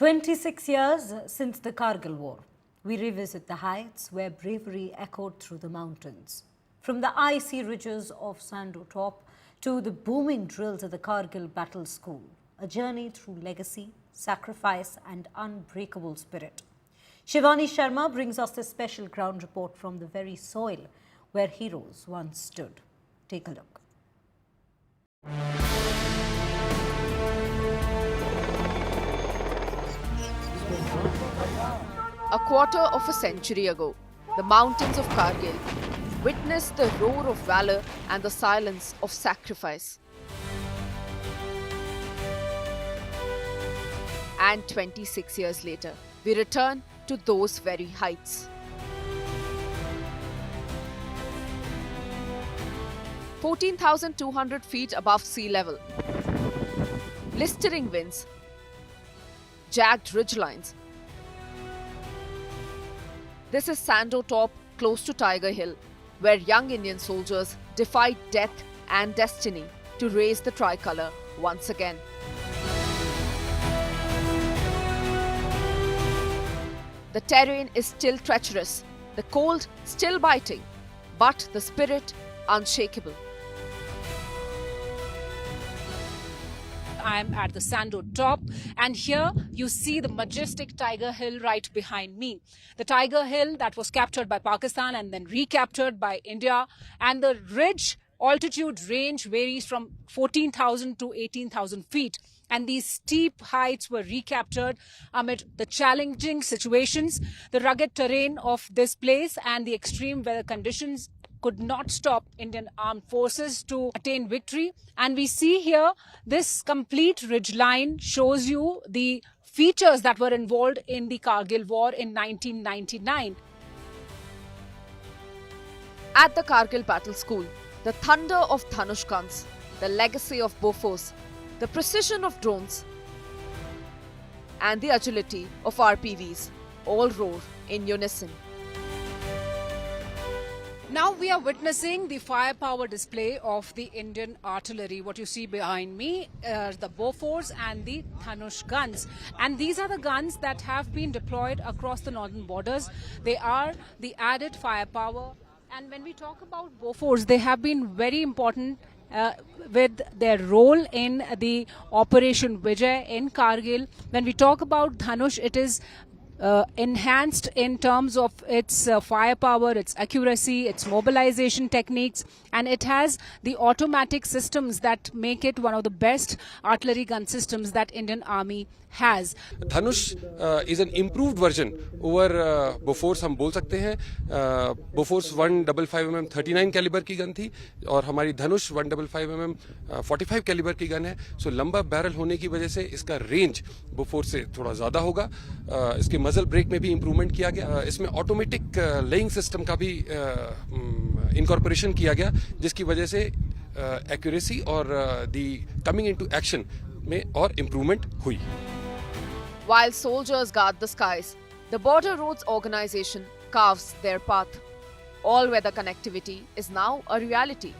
26 years since the Kargil War, we revisit the heights where bravery echoed through the mountains. From the icy ridges of Sandow Top to the booming drills at the Kargil Battle School, a journey through legacy, sacrifice and unbreakable spirit. Shivani Sharma brings us this special ground report from the very soil where heroes once stood. Take a look. A quarter of a century ago, the mountains of Kargil witnessed the roar of valor and the silence of sacrifice. And 26 years later, we return to those very heights. 14,200 feet above sea level, blistering winds, jagged ridgelines. This is Sandow Top, close to Tiger Hill, where young Indian soldiers defied death and destiny to raise the tricolour once again. The terrain is still treacherous, the cold still biting, but the spirit unshakable. I'm at the Sandow Top, and here you see the majestic Tiger Hill right behind me. The Tiger Hill that was captured by Pakistan and then recaptured by India, and the ridge altitude range varies from 14,000 to 18,000 feet. And these steep heights were recaptured amid the challenging situations. The rugged terrain of this place and the extreme weather conditions could not stop Indian armed forces to attain victory. And we see here this complete ridgeline shows you the features that were involved in the Kargil War in 1999. At the Kargil Battle School, the thunder of Dhanush guns, the legacy of Bofors, the precision of drones, and the agility of RPVs all roar in unison. Now we are witnessing the firepower display of the Indian artillery. What you see behind me are the Bofors and the Dhanush guns. And these are the guns that have been deployed across the northern borders. They are the added firepower. And when we talk about Bofors, they have been very important with their role in the Operation Vijay in Kargil. When we talk about Dhanush, it is enhanced in terms of its firepower, its accuracy, its mobilization techniques, and it has the automatic systems that make it one of the best artillery gun systems that Indian Army has. Dhanush is an improved version over Bofors हम बोल सकते हैं. Bofors 155mm 39 calibre की gun थी और हमारी धनुष 155mm 45 calibre की gun है. सो लंबा बैरल होने की वजह से इसका रेंज Bofors से थोड़ा ज़्यादा होगा. इसके मजल ब्रेक में भी इम्प्रूवमेंट किया गया. इसमें ऑटोमेटिक लेइंग सिस्टम का भी इनकॉर्पोरेशन किया गया जिसकी वजह से एक्यूरेसी और दी कमिंग इनटू एक्शन में और इम्प्रूवमेंट हुई. While soldiers guard the skies, the Border Roads Organization carves their path. All-weather connectivity is now a reality.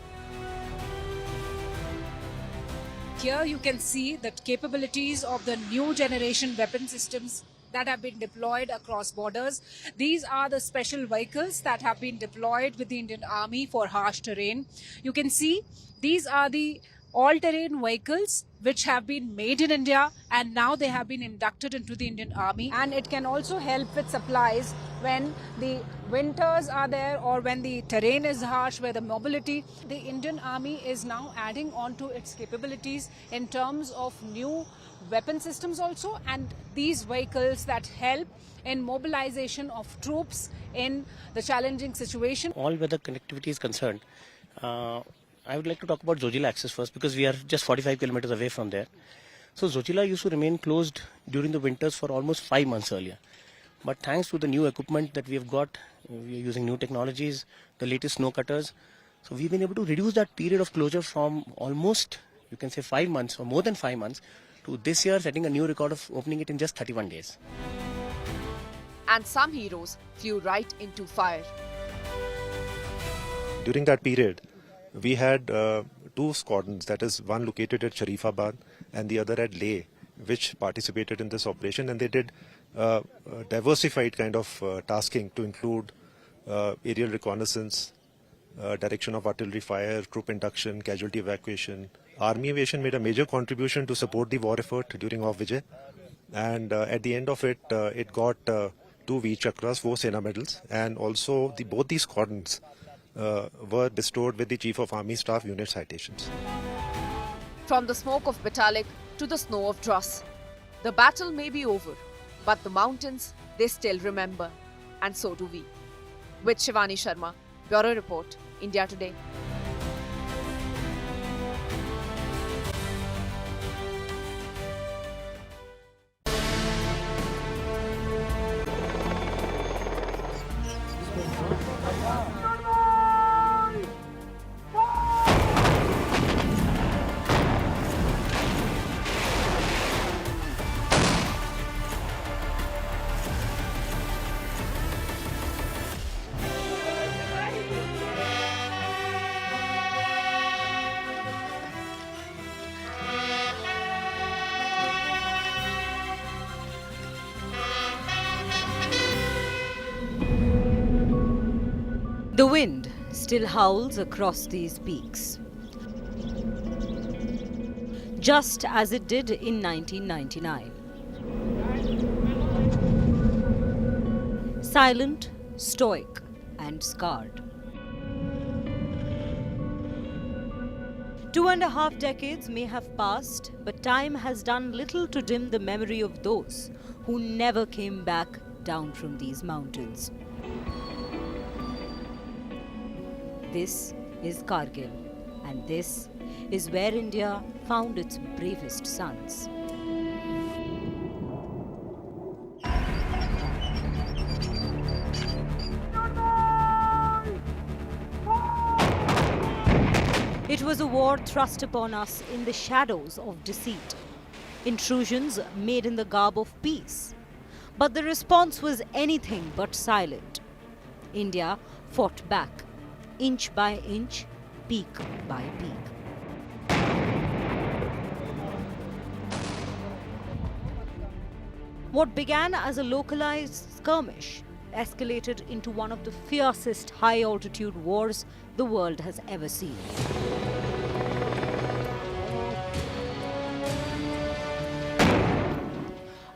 Here you can see the capabilities of the new generation weapon systems that have been deployed across borders. These are the special vehicles that have been deployed with the Indian Army for harsh terrain. You can see these are the all-terrain vehicles which have been made in India and now they have been inducted into the Indian Army, and it can also help with supplies when the winters are there or when the terrain is harsh, where the mobility. The Indian Army is now adding on to its capabilities in terms of new weapon systems also, and these vehicles that help in mobilization of troops in the challenging situation. All-weather connectivity is concerned. I would like to talk about Zojila access first because we are just 45 kilometers away from there. So Zojila used to remain closed during the winters for almost 5 months earlier. But thanks to the new equipment that we have got, we are using new technologies, the latest snow cutters. So we've been able to reduce that period of closure from almost, you can say 5 months or more than 5 months to this year setting a new record of opening it in just 31 days. And some heroes flew right into fire. During that period, we had two squadrons, that is one located at Sharifabad and the other at Leh, which participated in this operation, and they did diversified kind of tasking to include aerial reconnaissance, direction of artillery fire, troop induction, casualty evacuation. Army aviation made a major contribution to support the war effort during Off Vijay, and at the end of it, it got 2 Veer Chakras, 4 Sena medals, and also both these squadrons were bestowed with the Chief of Army Staff Unit citations. From the smoke of Batalik to the snow of Dras, the battle may be over, but the mountains, they still remember. And so do we. With Shivani Sharma, Bureau Report, India Today. The wind still howls across these peaks, just as it did in 1999. Silent, stoic, and scarred. 2.5 decades may have passed, but time has done little to dim the memory of those who never came back down from these mountains. This is Kargil, and this is where India found its bravest sons. It was a war thrust upon us in the shadows of deceit, intrusions made in the garb of peace. But the response was anything but silent. India fought back, inch by inch, peak by peak. What began as a localized skirmish escalated into one of the fiercest high-altitude wars the world has ever seen.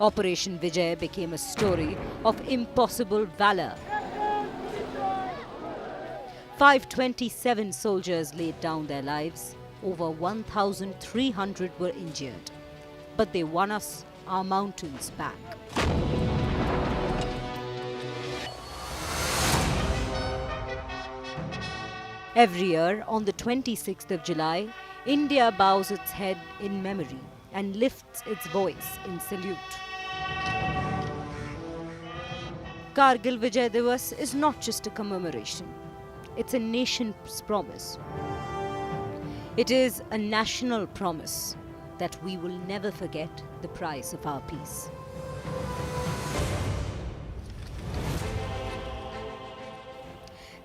Operation Vijay became a story of impossible valor. 527 soldiers laid down their lives, over 1,300 were injured. But they won us our mountains back. Every year, on the 26th of July, India bows its head in memory and lifts its voice in salute. Kargil Vijay Divas is not just a commemoration. It's a nation's promise. It is a national promise that we will never forget the price of our peace.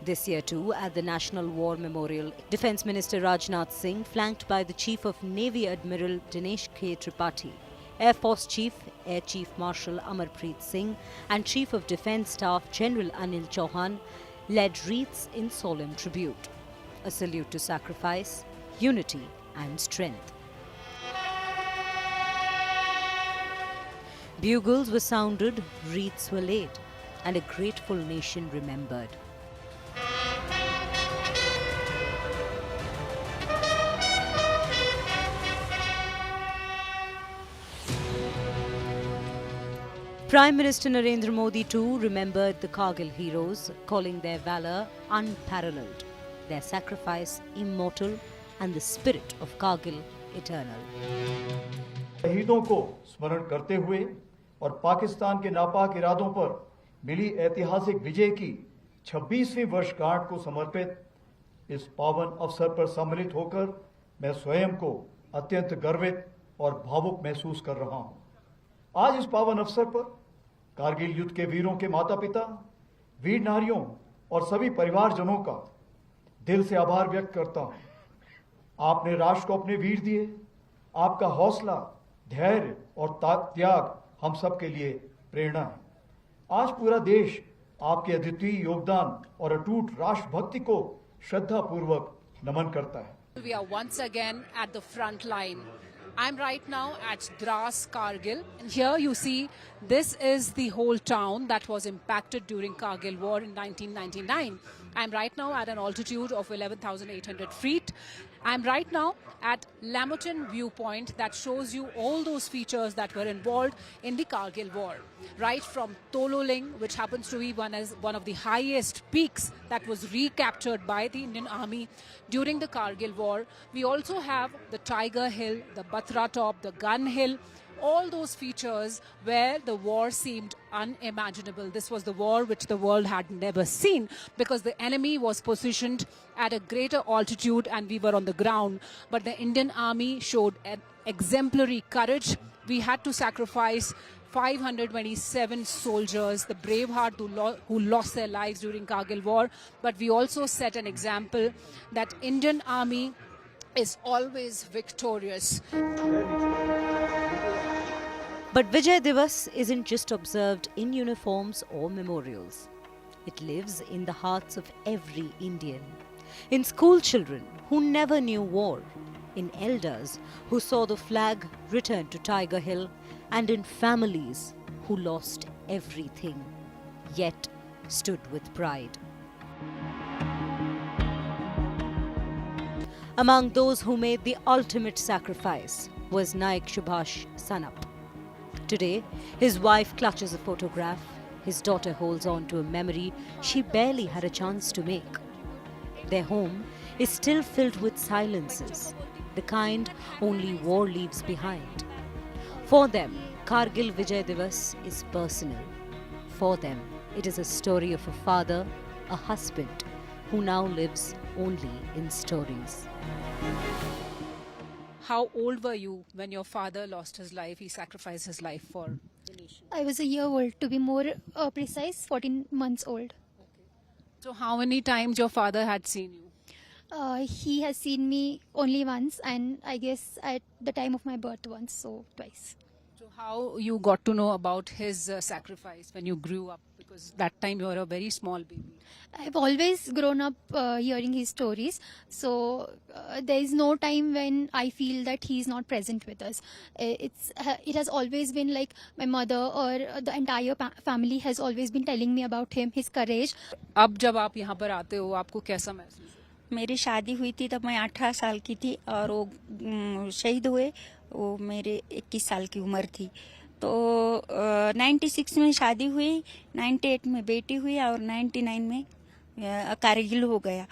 This year too, at the National War Memorial, Defence Minister Rajnath Singh, flanked by the Chief of Navy Admiral Dinesh K. Tripathi, Air Force Chief Air Chief Marshal Amarpreet Singh, and Chief of Defence Staff General Anil Chauhan, led wreaths in solemn tribute. A salute to sacrifice, unity, and strength. Bugles were sounded, wreaths were laid, and a grateful nation remembered. Prime Minister Narendra Modi too remembered the Kargil heroes, calling their valour unparalleled, their sacrifice immortal, and the spirit of Kargil eternal. शहीदों को स्मरण करते हुए और पाकिस्तान के नापाक इरादों पर मिली ऐतिहासिक विजय की 26वीं वर्षगांठ को समर्पित इस पावन अवसर पर सम्मिलित होकर मैं स्वयं को अत्यंत गर्वित और भावुक महसूस कर रहा हूं। आज इस पावन अवसर पर कारगिल युद्ध के वीरों के माता पिता, वीर नारियों और सभी परिवारजनों का दिल से आभार व्यक्त करता हूं। आपने राष्ट्र को अपने वीर दिए, आपका हौसला धैर्य और त्याग हम सब के लिए प्रेरणा है। आज पूरा देश आपके अद्वितीय योगदान और अटूट राष्ट्रभक्ति को श्रद्धापूर्वक नमन करता है। We are once again at the front line. I'm right now at Dras, Kargil. And here you see this is the whole town that was impacted during Kargil war in 1999. I'm right now at an altitude of 11,800 feet. I'm right now at Lamotin viewpoint that shows you all those features that were involved in the Kargil war. Right from Tololing, which happens to be one of the highest peaks that was recaptured by the Indian Army during the Kargil war. We also have the Tiger Hill, the Batra Top, the Gun Hill, all those features where the war seemed unimaginable. This was the war which the world had never seen because the enemy was positioned at a greater altitude and we were on the ground. But the Indian Army showed an exemplary courage. We had to sacrifice 527 soldiers, the brave heart who lost their lives during Kargil war. But we also set an example that Indian Army is always victorious. But Vijay Divas isn't just observed in uniforms or memorials. It lives in the hearts of every Indian. In school children who never knew war, in elders who saw the flag return to Tiger Hill, and in families who lost everything, yet stood with pride. Among those who made the ultimate sacrifice was Naik Subhash Sanup. Today, his wife clutches a photograph. His daughter holds on to a memory she barely had a chance to make. Their home is still filled with silences, the kind only war leaves behind. For them, Kargil Vijay Divas is personal. For them, it is a story of a father, a husband, who now lives only in stories. How old were you when your father lost his life? He sacrificed his life for the nation. I was a year old, to be more precise, 14 months old. So how many times your father had seen you? He has seen me only once, and I guess at the time of my birth once, so twice. So how you got to know about his sacrifice when you grew up? Because that time you were a very small baby. I've always grown up hearing his stories, so there is no time when I feel that he is not present with us. It has always been like my mother or the entire family has always been telling me about him, his courage. अब जब आप यहाँ पर आते हो आपको कैसा महसूस होता मेरी शादी हुई थी तब मैं 18 साल की थी और वो शहीद हुए वो मेरे 21 साल की उम्र थी। तो 96 में शादी हुई, 98 में बेटी हुई और 99 में कारगिल हो गया।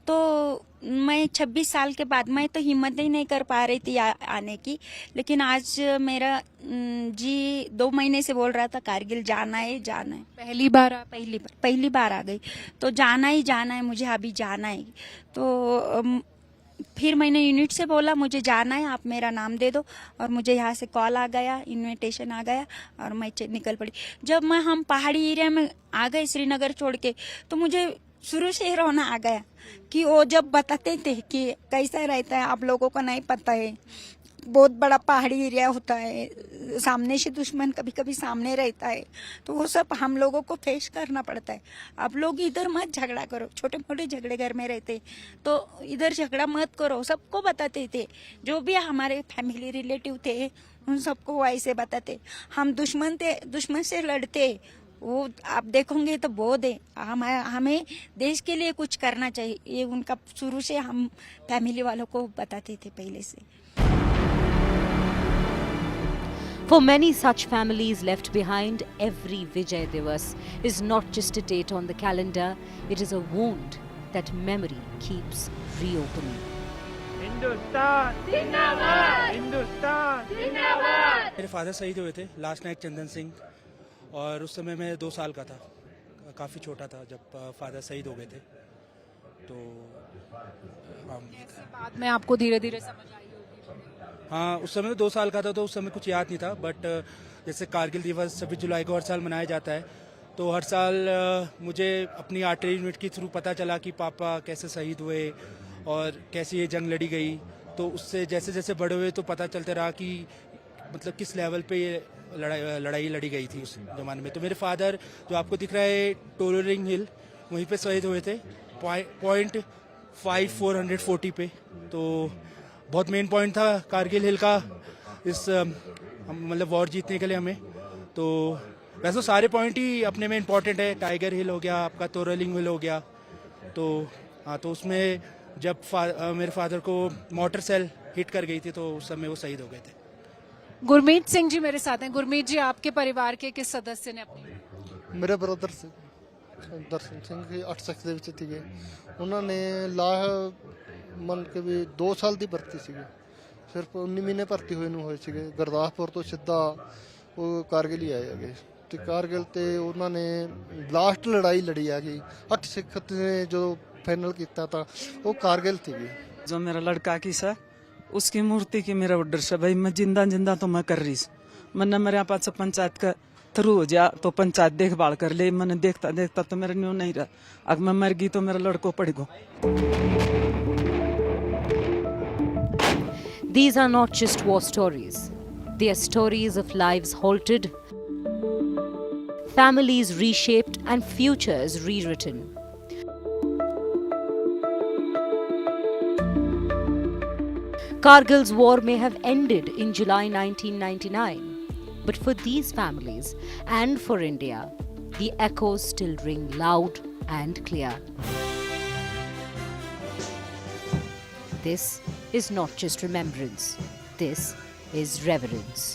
तो मैं 26 साल के बाद मैं तो हिम्मत ही नहीं कर पा रही थी आने की, लेकिन आज मेरा जी 2 महीने से बोल रहा था कारगिल जाना है जाना है। पहली बार आ गई तो जाना है मुझे, अभी जाना है। तो फिर मैंने यूनिट से बोला मुझे जाना है, आप मेरा नाम दे दो, और मुझे यहाँ से कॉल आ गया, इनविटेशन आ गया और मैं निकल पड़ी। जब हम पहाड़ी एरिया में आ गए श्रीनगर छोड़ के, तो मुझे शुरू से ही रोना आ गया कि वो जब बताते थे कि कैसा रहता है, आप लोगों को नहीं पता है, बहुत बड़ा पहाड़ी एरिया होता है, सामने से दुश्मन कभी कभी सामने रहता है, तो वो सब हम लोगों को फेस करना पड़ता है। आप लोग इधर मत झगड़ा करो, छोटे मोटे झगड़े घर में रहते तो इधर झगड़ा मत करो, सबको बताते थे। जो भी हमारे फैमिली रिलेटिव थे उन सबको ऐसे बताते। हम दुश्मन से लड़ते, वो आप देखोगे तो बहुत है। हमें देश के लिए कुछ करना चाहिए, ये उनका शुरू से हम फैमिली वालों को बताते थे पहले से। For many such families left behind, every Vijay Divas is not just a date on the calendar, it is a wound that memory keeps reopening. Hindustan जिंदाबाद, हिंदुस्तान जिंदाबाद। मेरे फादर शहीद हुए थे, लास्ट नाइट चंदन सिंह, और उस समय मैं 2 साल का था, काफ़ी छोटा था जब फादर शहीद हो गए थे। तो बाद में आपको धीरे धीरे समझ आई? हाँ, उस समय 2 साल का था तो उस समय कुछ याद नहीं था, बट जैसे कारगिल दिवस 26 जुलाई को हर साल मनाया जाता है, तो हर साल मुझे अपनी आर्टिलरी यूनिट के थ्रू पता चला कि पापा कैसे शहीद हुए और कैसे ये जंग लड़ी गई। तो उससे जैसे जैसे बड़े हुए तो पता चलता रहा कि मतलब किस लेवल पे ये लड़ाई लड़ी गई थी उस जमाने में। तो मेरे फादर जो आपको दिख रहा है टोलरिंग हिल, वहीं पे शहीद हुए थे .5440 पे। तो बहुत मेन पॉइंट था कारगिल हिल का इस मतलब वॉर जीतने के लिए हमें। तो वैसे सारे पॉइंट ही अपने में इम्पोर्टेंट है, टाइगर हिल हो गया, आपका तोरलिंग हिल हो गया। तो हाँ, तो उसमें जब मेरे फादर को मोटर सेल हिट कर गई थी तो उस समय वो शहीद हो गए थे। गुरमीत सिंह जी मेरे साथ हैं। गुरमीत जी, आपके परिवार के किस सदस्य ने अपनी? ਮੇਰੇ ਬ੍ਰਦਰ ਦਰਸ਼ਨ ਸਿੰਘ ਜੀ 8 ਸੈਕਸ ਦੇ ਵਿੱਚ ਸੀਗੇ। ਉਹਨਾਂ ਨੇ ਲਾਹ ਮੰਨ ਕੇ ਵੀ 2 ਸਾਲ ਦੀ ਭਰਤੀ ਸੀਗੀ, ਸਿਰਫ 19 ਮਹੀਨੇ ਭਰਤੀ ਹੋਏ ਨੂੰ ਹੋਏ ਸੀਗੇ। ਗੁਰਦਾਸਪੁਰ ਤੋਂ ਸਿੱਧਾ ਉਹ ਕਾਰਗਿਲ ਹੀ ਆਏ ਹੈਗੇ ਤੇ ਕਾਰਗਿਲ ਤੇ ਉਹਨਾਂ ਨੇ ਲਾਸਟ ਲੜਾਈ ਲੜੀ ਹੈਗੀ। 8 ਸਿੱਖ ਨੇ ਜੋ फाइनल किया था वो कारगिल थी। जो मेरा लड़का की सा उसकी मूर्ति की मेरा ऑर्डर से भाई मैं जिंदा तो मैं कर रही मैंने मेरे यहाँ पास पंचायत का थ्रू हो जा तो पंचायत देखभाल कर ले। मैंने देखता तो मेरा न्यू नहीं रहा। अगर मैं मर गई तो मेरा लड़को पड़ गो। These are not just war stories. They are stories of lives halted, families reshaped and futures rewritten. Kargil's war may have ended in July 1999, but for these families and for India, the echoes still ring loud and clear. This is not just remembrance, this is reverence.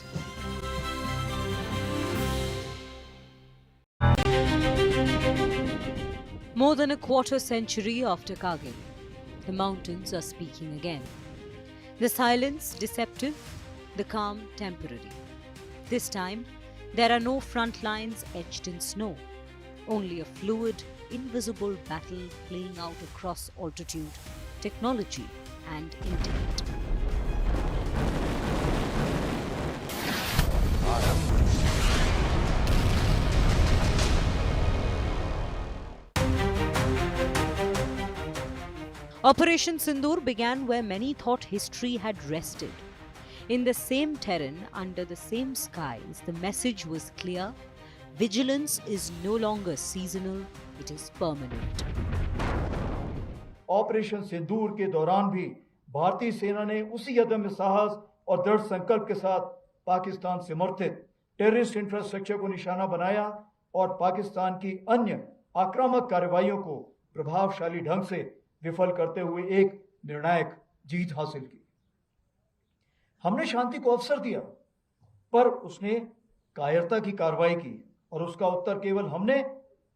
More than a quarter century after Kargil, the mountains are speaking again. The silence deceptive, the calm temporary. This time, there are no front lines etched in snow, only a fluid, invisible battle playing out across altitude, technology, and intellect. Operation Sindoor began where many thought history had rested. In the same terrain, under the same skies, the message was clear: vigilance is no longer seasonal, it is permanent. Operation Sindoor के दौरान भी भारतीय सेना ने उसी अदम्य साहस और दृढ़ संकल्प के साथ पाकिस्तान समर्थित टेररिस्ट इंफ्रास्ट्रक्चर को निशाना बनाया और पाकिस्तान की अन्य आक्रामक कार्रवाइयों को प्रभावशाली ढंग से विफल करते हुए एक निर्णायक जीत हासिल की। हमने शांति को अवसर दिया, पर उसने कायरता की कार्रवाई की और उसका उत्तर केवल हमने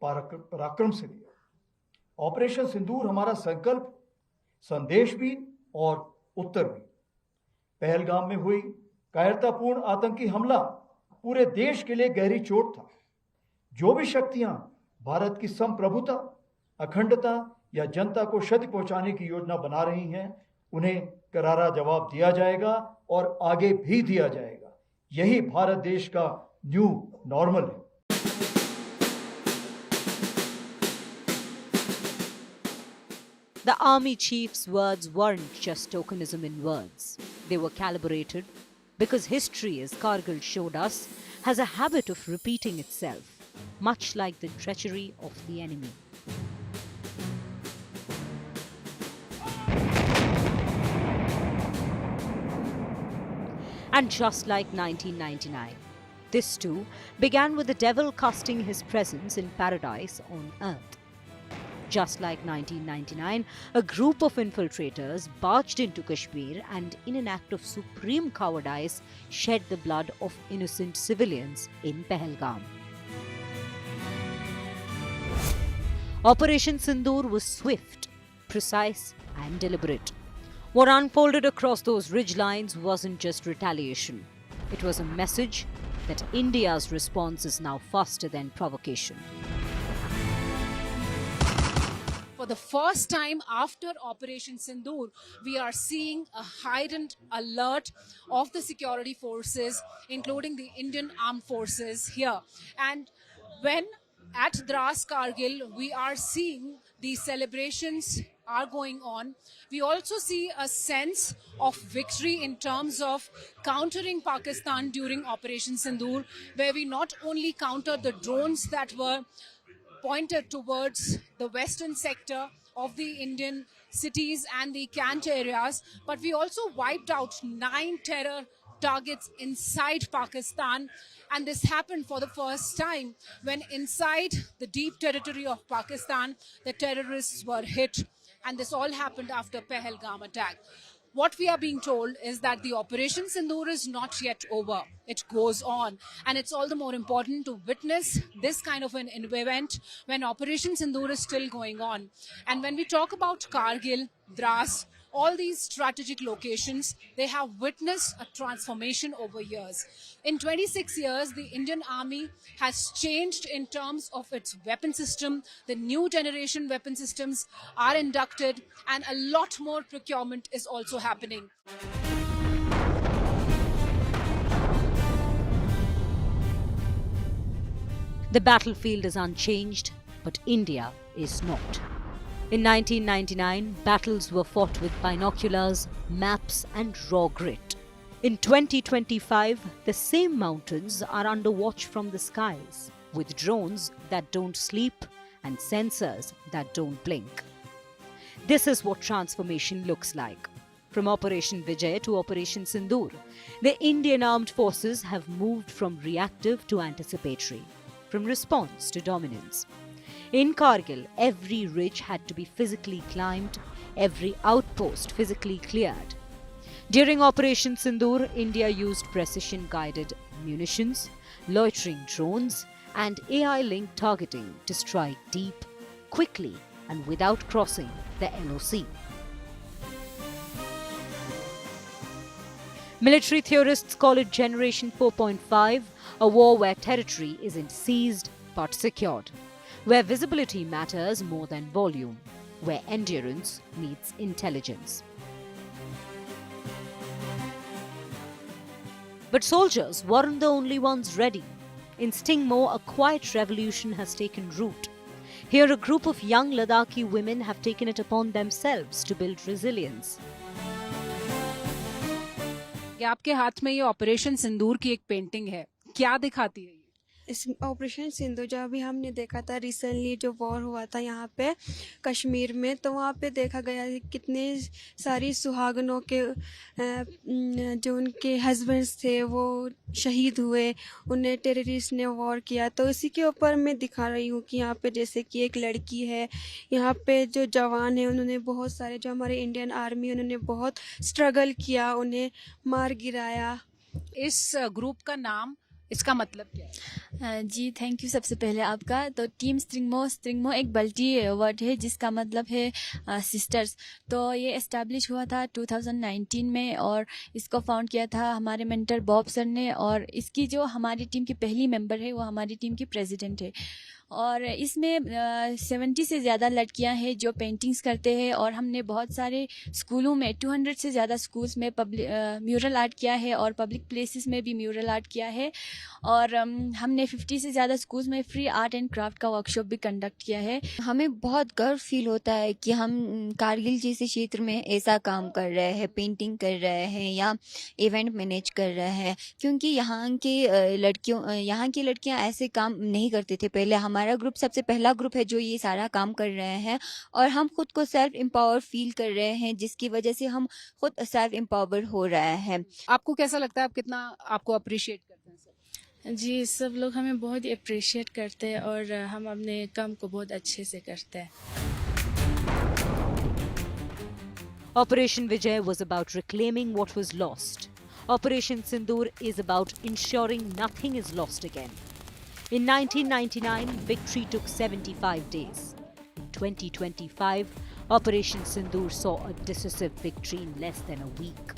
पराक्रम से दिया। ऑपरेशन सिंदूर हमारा संकल्प, संदेश भी और उत्तर भी। पहलगाम में हुई कायरतापूर्ण आतंकी हमला पूरे देश के लिए गहरी चोट था। जो भी शक्तियां भारत की संप्रभुता, अखंडता या जनता को क्षति पहुंचाने की योजना बना रही हैं, उन्हें करारा जवाब दिया जाएगा और आगे भी दिया जाएगा। यही भारत देश का न्यू नॉर्मल है। The army chief's words weren't just tokenism in words. They were calibrated because history, as Kargil showed us, has a habit of repeating itself, much like the treachery of the enemy. And just like 1999, this too began with the devil casting his presence in paradise on earth. Just like 1999, a group of infiltrators barged into Kashmir and, in an act of supreme cowardice, shed the blood of innocent civilians in Pahalgam. Operation Sindoor was swift, precise, and deliberate. What unfolded across those ridgelines wasn't just retaliation. It was a message that India's response is now faster than provocation. For the first time after Operation Sindoor, we are seeing a heightened alert of the security forces, including the Indian Armed Forces here. And when at Dras Kargil, we are seeing these celebrations are going on, we also see a sense of victory in terms of countering Pakistan during Operation Sindoor, where we not only countered the drones that were pointed towards the western sector of the Indian cities and the Kant areas, but we also wiped out 9 terror targets inside Pakistan. And this happened for the first time when inside the deep territory of Pakistan, the terrorists were hit. And this all happened after Pahalgam attack. What we are being told is that the Operation Sindoor is not yet over. It goes on. And it's all the more important to witness this kind of an event when Operation Sindoor is still going on. And when we talk about Kargil, Dras, all these strategic locations, they have witnessed a transformation over years. In 26 years, the Indian Army has changed in terms of its weapon system. The new generation weapon systems are inducted, and a lot more procurement is also happening. The battlefield is unchanged, but India is not. In 1999, battles were fought with binoculars, maps, and raw grit. In 2025, the same mountains are under watch from the skies, with drones that don't sleep and sensors that don't blink. This is what transformation looks like. From Operation Vijay to Operation Sindoor, the Indian armed forces have moved from reactive to anticipatory, from response to dominance. In Kargil, every ridge had to be physically climbed, every outpost physically cleared. During Operation Sindoor, India used precision-guided munitions, loitering drones, and AI-linked targeting to strike deep, quickly, and without crossing the LOC. Military theorists call it Generation 4.5, a war where territory isn't seized but secured, where visibility matters more than volume, where endurance meets intelligence. But soldiers weren't the only ones ready. In Stingmo, a quiet revolution has taken root. Here, a group of young Ladakhi women have taken it upon themselves to build resilience. कि आपके हाथ में ये operation सिंदूर की एक painting है, क्या दिखाती है ये? इस ऑपरेशन सिंधु जो अभी हमने देखा था रिसेंटली जो वॉर हुआ था यहाँ पे कश्मीर में, तो वहाँ पे देखा गया है कितने सारी सुहागनों के जो उनके हस्बैंड्स थे वो शहीद हुए, उन्हें टेररिस्ट ने वॉर किया। तो इसी के ऊपर मैं दिखा रही हूँ कि यहाँ पे जैसे कि एक लड़की है, यहाँ पे जो जवान है उन्होंने बहुत सारे जो हमारे इंडियन आर्मी उन्होंने बहुत स्ट्रगल किया, उन्हें मार गिराया। इस ग्रुप का नाम, इसका मतलब क्या है? जी थैंक यू सबसे पहले आपका। तो टीम स्ट्रिंगमो एक बल्टी वर्ड है जिसका मतलब है सिस्टर्स। तो ये एस्टैब्लिश हुआ था 2019 में और इसको फाउंड किया था हमारे मेंटर बॉब सर ने, और इसकी जो हमारी टीम की पहली मेंबर है वो हमारी टीम की प्रेसिडेंट है। और इसमें 70 से ज़्यादा लड़कियां हैं जो पेंटिंग्स करते हैं, और हमने बहुत सारे स्कूलों में 200 से ज़्यादा स्कूल्स में म्यूरल आर्ट किया है और पब्लिक प्लेसेस में भी म्यूरल आर्ट किया है। और हमने 50 से ज़्यादा स्कूल्स में फ्री आर्ट एंड क्राफ्ट का वर्कशॉप भी कंडक्ट किया है। हमें बहुत गर्व फील होता है कि हम कारगिल जैसे क्षेत्र में ऐसा काम कर रहे हैं, पेंटिंग कर रहे हैं या इवेंट मैनेज कर रहे हैं, क्योंकि यहाँ की लड़कियाँ ऐसे काम नहीं करते थे पहले। हमारा ग्रुप सबसे पहला ग्रुप है जो ये सारा काम कर रहे हैं, और हम खुद को सेल्फ एम्पावर फील कर रहे हैं, जिसकी वजह से हम खुद सेल्फ एम्पावर हो रहे हैं। आपको कैसा लगता है, आप कितना आपको अप्रिशिएट करते हैं? जी सब लोग हमें बहुत ही अप्रिशिएट करते हैं और हम अपने काम को बहुत अच्छे से करते हैं। Operation Vijay was about reclaiming what was lost. Operation Sindoor is about ensuring nothing is lost again. In 1999, victory took 75 days. In 2025, Operation Sindoor saw a decisive victory in less than a week.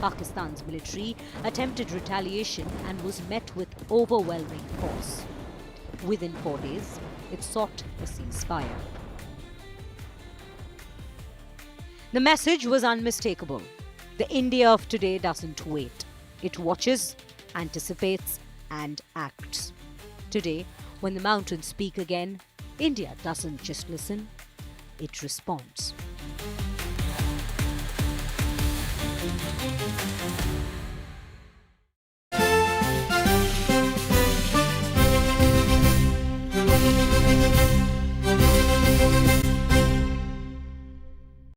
Pakistan's military attempted retaliation and was met with overwhelming force. Within 4 days, it sought a ceasefire. The message was unmistakable. The India of today doesn't wait. It watches, anticipates, and acts. Today, when the mountains speak again, India doesn't just listen, it responds.